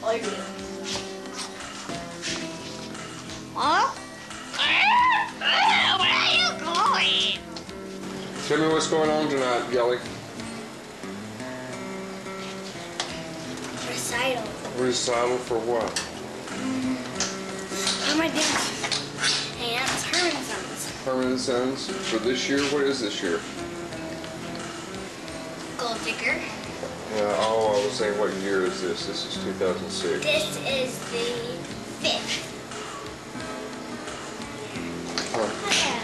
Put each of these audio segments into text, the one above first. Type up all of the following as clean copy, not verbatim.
like it. Huh? Where are you going? Tell me what's going on tonight, Gelly. Recital. Recital for what? For my dance. And it's Herman Sons. Herman Sons. For this year? What is this year? Gold Digger. Oh, I was saying, what year is this? This is 2006. This is the 5th. Huh. Okay,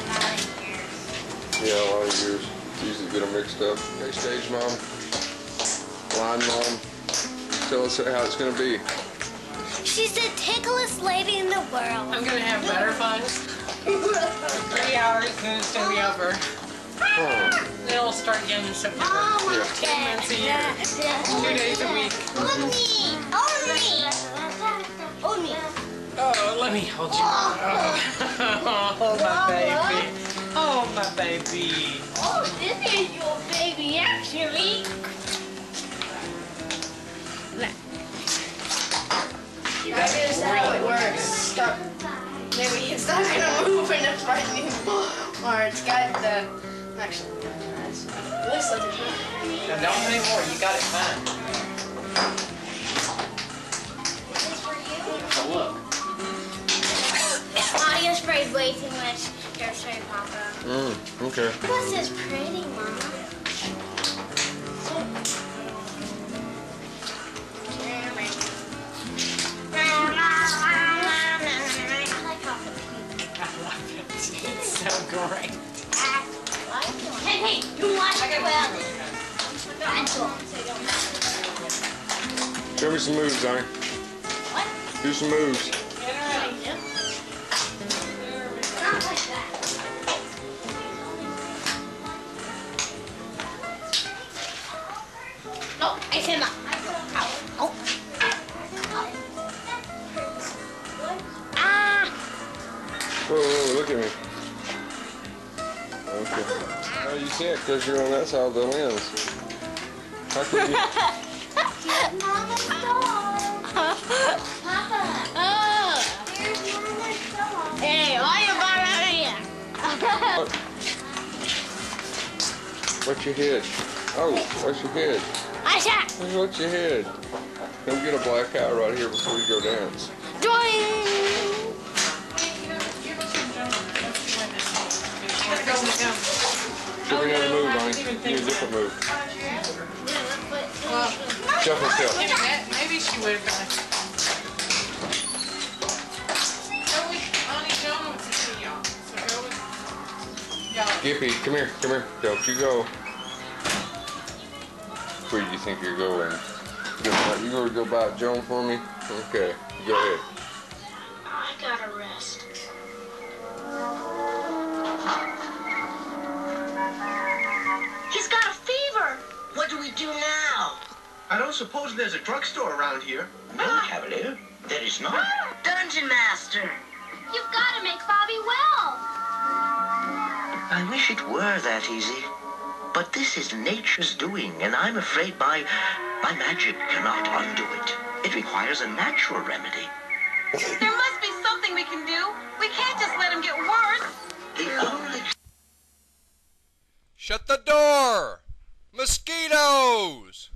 Yeah, a lot of years. It's easy to get them mixed up. Okay, stage mom. Line mom. Tell us how it's going to be. she's the ticklest lady in the world. I'm gonna have butterflies. 3 hours and it's gonna be over. Huh. Then it'll start again in September. Oh my 10 months a year. 2 days a week. Only. Oh, let me hold you. Oh, my baby. Oh, my baby. Oh, this is your baby, actually. That is how it works. Stop. Maybe it's not gonna move in the front anymore. Or it's got the. Actually, it looks like it's not. Now, don't put any more. You got it fine. Oh, look. Audio sprayed way too much hairspray, Papa. Okay. What's this pretty, Mama? It's so great. Hey, you watch it well. Show me some moves, Johnny. What? Do some moves. Get her out. Not like that. No, I cannot. Oh. Ah. Whoa, whoa, look at me. Okay. Oh, you can't because you're on that side of the lens. How could you? Mama's dog. Papa. Oh. Here's Mama's dog. Hey, why you brought out here? What's your head? Oh, what's your head? I shot. What's your head? Don't get a black eye right here before you go dance. Doing. Show me another move, Ronnie. Give me a different move. Shuffle step. Maybe she would have done it. Go with Auntie Joan wants to see y'all. So go with y'all. Gippy, come here, come here. Don't you go. Where do you think you're going? You gonna go by Joan for me? Okay, go ahead. I gotta rest. He's got a fever. What do we do now? I don't suppose there's a drugstore around here. No, Cavalier. There is not. Dungeon Master. You've got to make Bobby well. I wish it were that easy. But this is nature's doing, and I'm afraid my magic cannot undo it. It requires a natural remedy. There must be something we can do. We can't just let him get worse. The only... Shut the door! Mosquitoes!